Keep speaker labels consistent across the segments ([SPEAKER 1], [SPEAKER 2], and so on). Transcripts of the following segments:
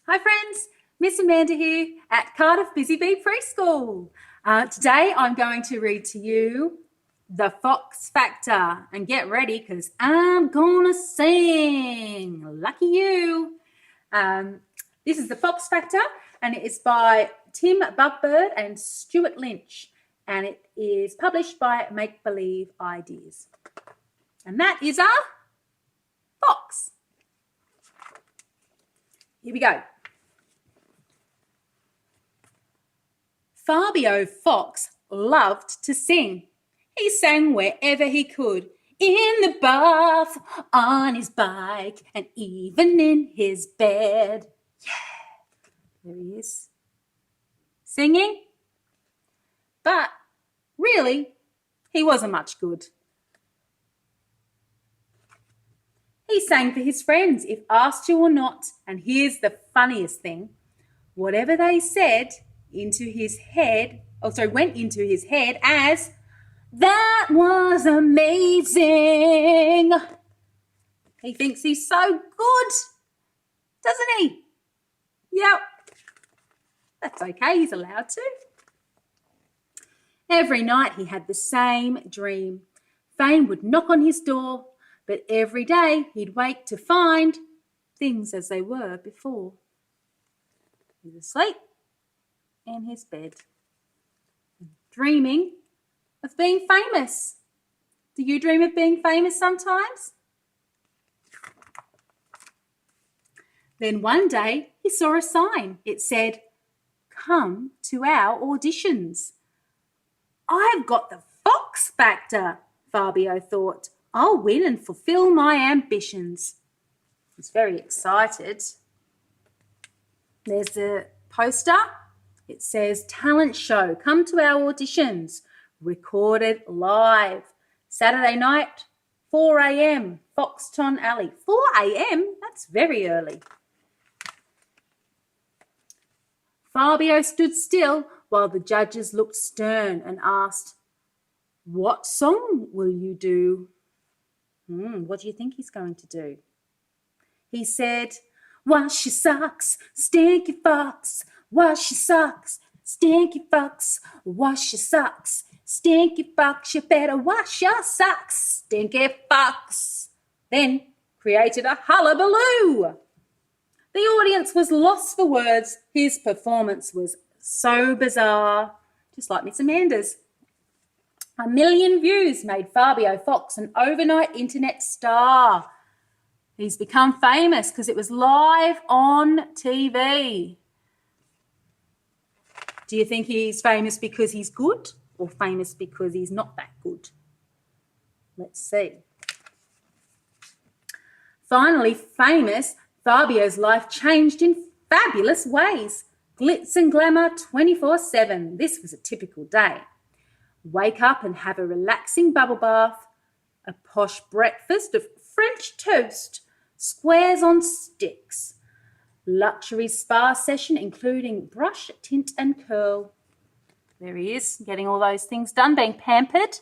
[SPEAKER 1] Hi friends, Miss Amanda here at Cardiff Busy Bee Preschool. Today I'm going to read to you The Fox Factor, and get ready because I'm gonna sing. Lucky you. This is The Fox Factor and it is by Tim Bugbird and Stuart Lynch, and it is published by Make Believe Ideas. And that is a fox. Here we go. Fabio Fox loved to sing. He sang wherever he could, in the bath, on his bike, and even in his bed. Yeah, there he is, singing. But really, he wasn't much good. He sang for his friends, if asked to or not, and here's the funniest thing. Whatever they said went into his head as, "That was amazing." He thinks he's so good, doesn't he? Yep. That's okay, he's allowed to. Every night he had the same dream. Fame would knock on his door, but every day he'd wake to find things as they were before. He's asleep in his bed, dreaming of being famous. Do you dream of being famous sometimes? Then one day he saw a sign. It said, "Come to our auditions." "I've got the Fox Factor," Fabio thought. "I'll win and fulfill my ambitions." He's very excited. There's the poster. It says, "Talent show, come to our auditions." Recorded live. Saturday night, 4 a.m, Foxton Alley. 4 a.m? That's very early. Fabio stood still while the judges looked stern and asked, "What song will you do?" What do you think he's going to do? He said, "Wash your socks, stinky fox. Wash your socks, stinky fox. Wash your socks, stinky fox. You better wash your socks, stinky fox." Then created a hullabaloo. The audience was lost for words. His performance was so bizarre, just like Miss Amanda's. 1 million views made Fabio Fox an overnight internet star. He's become famous because it was live on TV. Do you think he's famous because he's good or famous because he's not that good? Let's see. Finally famous, Fabio's life changed in fabulous ways. Glitz and glamour 24/7. This was a typical day. Wake up and have a relaxing bubble bath, a posh breakfast of French toast, squares on sticks, luxury spa session including brush, tint and curl. There he is, getting all those things done, being pampered.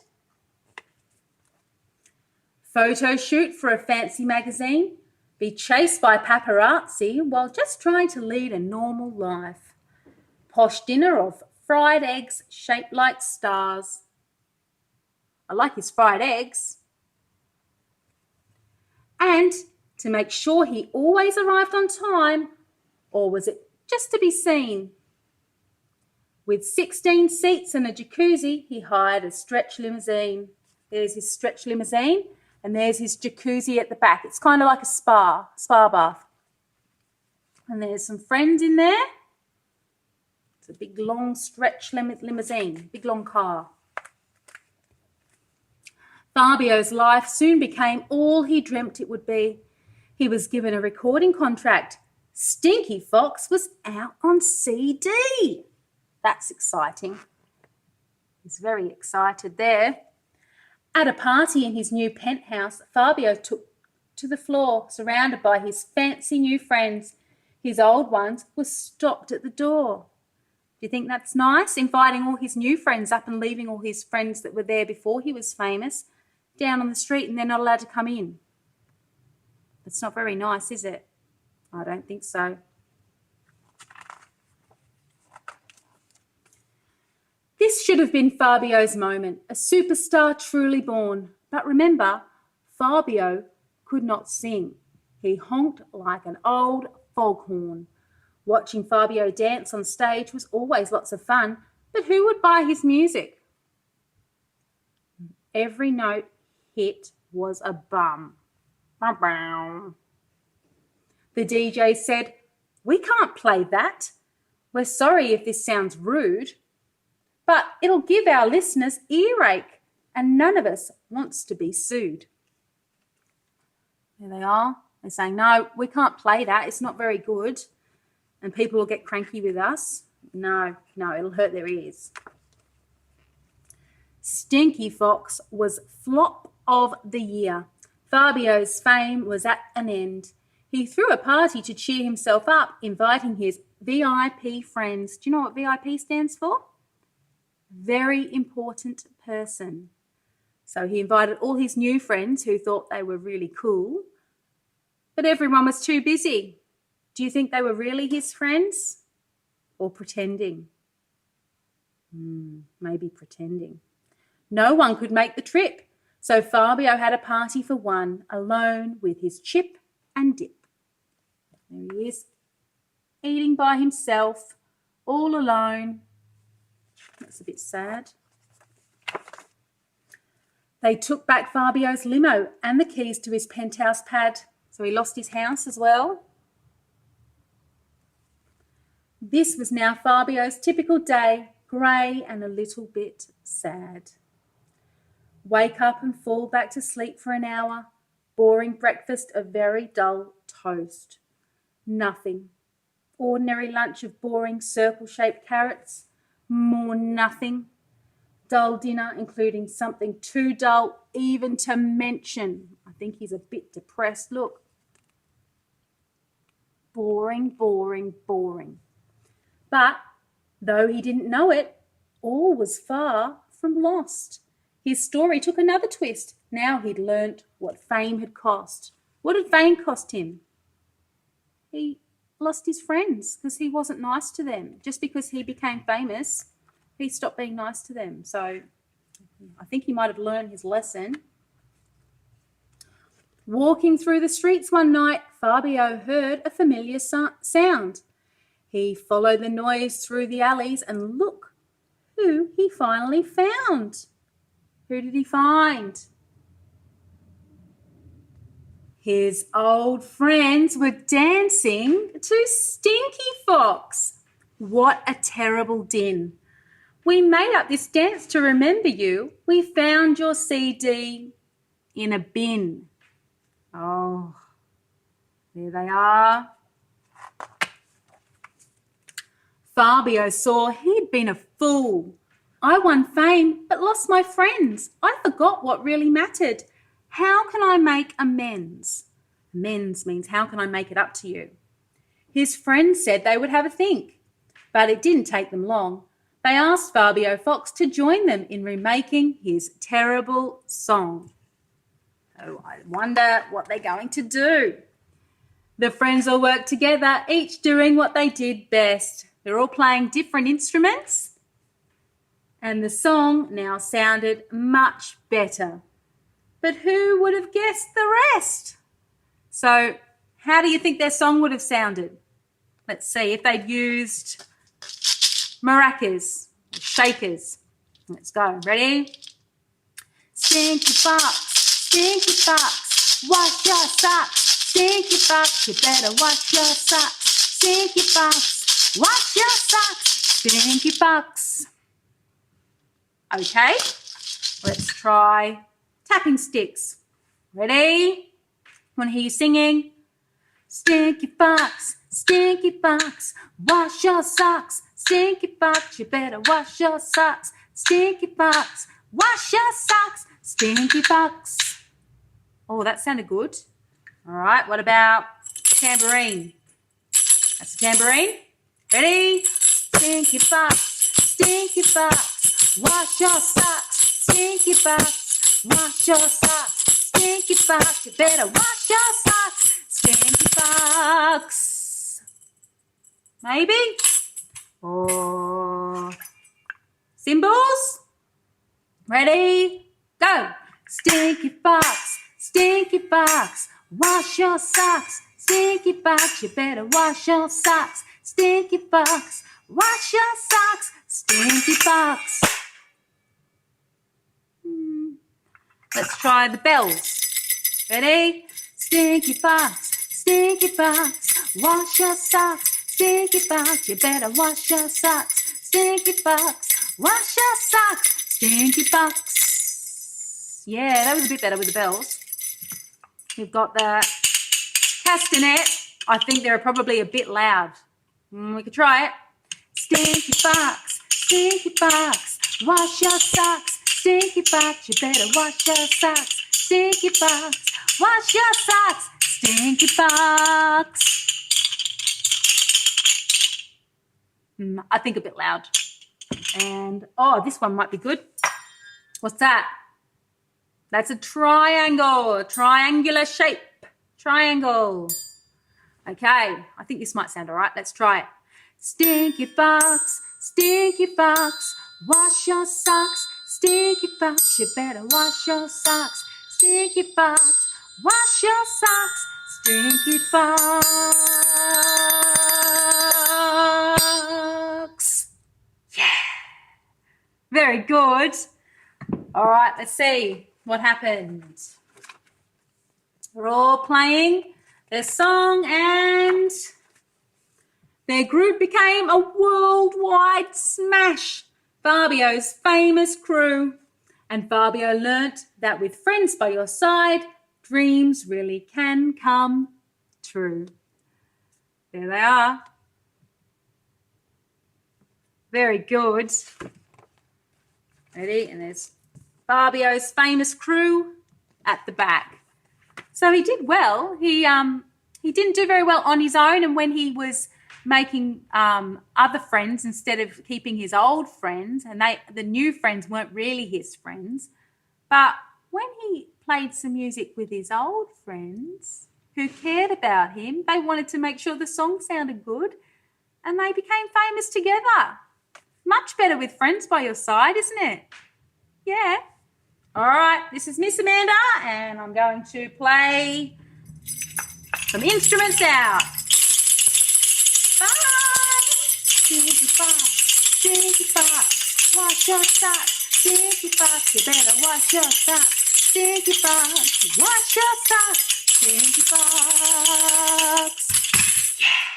[SPEAKER 1] Photo shoot for a fancy magazine, be chased by paparazzi while just trying to lead a normal life. Posh dinner of fried eggs shaped like stars. I like his fried eggs. And to make sure he always arrived on time, or was it just to be seen? With 16 seats and a jacuzzi, he hired a stretch limousine. There's his stretch limousine, and there's his jacuzzi at the back. It's kind of like a spa bath. And there's some friends in there. It's a big, long stretch limousine, big, long car. Fabio's life soon became all he dreamt it would be. He was given a recording contract. Stinky Fox was out on CD. That's exciting. He's very excited there. At a party in his new penthouse, Fabio took to the floor, surrounded by his fancy new friends. His old ones were stopped at the door. Do you think that's nice? Inviting all his new friends up and leaving all his friends that were there before he was famous down on the street, and they're not allowed to come in. That's not very nice, is it? I don't think so. This should have been Fabio's moment, a superstar truly born. But remember, Fabio could not sing. He honked like an old foghorn. Watching Fabio dance on stage was always lots of fun, but who would buy his music? Every note hit was a bum. The DJ said, "We can't play that. We're sorry if this sounds rude, but it'll give our listeners earache, and none of us wants to be sued." There they are. They're saying, "No, we can't play that. It's not very good. And people will get cranky with us." No, it'll hurt their ears. Stinky Fox was flop of the year. Fabio's fame was at an end. He threw a party to cheer himself up, inviting his VIP friends. Do you know what VIP stands for? Very important person. So he invited all his new friends who thought they were really cool, but everyone was too busy. Do you think they were really his friends or pretending? Maybe pretending. No one could make the trip, so Fabio had a party for one, alone with his chip and dip. There he is, eating by himself, all alone. That's a bit sad. They took back Fabio's limo and the keys to his penthouse pad, so he lost his house as well. This was now Fabio's typical day, grey and a little bit sad. Wake up and fall back to sleep for an hour. Boring breakfast of very dull toast. Nothing. Ordinary lunch of boring circle-shaped carrots. More nothing. Dull dinner, including something too dull even to mention. I think he's a bit depressed. Look. Boring, boring, boring. But though he didn't know it, all was far from lost. His story took another twist. Now he'd learnt what fame had cost. What did fame cost him? He lost his friends because he wasn't nice to them. Just because he became famous, he stopped being nice to them. So I think he might have learned his lesson. Walking through the streets one night, Fabio heard a familiar sound. He followed the noise through the alleys and look who he finally found. Who did he find? His old friends were dancing to Stinky Fox. What a terrible din. "We made up this dance to remember you. We found your CD in a bin." Oh, there they are. Fabio saw he'd been a fool. "I won fame but lost my friends. I forgot what really mattered. How can I make amends?" Amends means how can I make it up to you? His friends said they would have a think, but it didn't take them long. They asked Fabio Fox to join them in remaking his terrible song. Oh, I wonder what they're going to do. The friends all worked together, each doing what they did best. They're all playing different instruments, and the song now sounded much better. But who would have guessed the rest? So how do you think their song would have sounded? Let's see if they'd used maracas, shakers. Let's go. Ready? Stinky Fox, wash your socks. Stinky Fox, you better wash your socks. Stinky Fox, wash your socks. Stinky Fox. Okay, let's try tapping sticks. Ready? Want to hear you singing? Stinky Fox, wash your socks. Stinky Fox, you better wash your socks. Stinky Fox, wash your socks. Stinky Fox. Oh, that sounded good. All right, what about tambourine? That's a tambourine. Ready? Stinky Fox, wash your socks. Stinky Fox, wash your socks. Stinky Fox, you better wash your socks. Stinky Fox. Maybe? Or Cymbals? Ready? Go! Stinky fox, wash your socks. Stinky fox, you better wash your socks. Stinky fox, wash your socks. Stinky fox. Let's try the bells. Ready? Stinky fox, wash your socks. Stinky fox, you better wash your socks. Stinky fox, wash your socks. Stinky fox. Yeah, that was a bit better with the bells. We've got the castanet. I think they're probably a bit loud. We could try it. Stinky fox, wash your socks. Stinky fox, you better wash your socks. Stinky fox, wash your socks. Stinky fox. I think a bit loud. And, oh, this one might be good. What's that? That's a triangle, triangular shape, triangle. Okay, I think this might sound all right. Let's try it. Stinky fox, wash your socks. Stinky fox, you better wash your socks. Stinky fox, wash your socks. Stinky fox. Yeah. Very good. All right, let's see what happened. We're all playing their song and their group became a worldwide smash. Fabio's famous crew. And Fabio learnt that with friends by your side, dreams really can come true. There they are. Very good. Ready? And there's Fabio's famous crew at the back. So he did well. He didn't do very well on his own, and when he was making other friends instead of keeping his old friends, and the new friends weren't really his friends. But when he played some music with his old friends who cared about him, they wanted to make sure the song sounded good, and they became famous together. Much better with friends by your side, isn't it? Yeah. All right, this is Miss Amanda, and I'm going to play some instruments out. Bye. Stinky fox, wash your socks. Stinky fox, you better wash your socks. Stinky fox, wash your socks. Stinky fox. Yeah.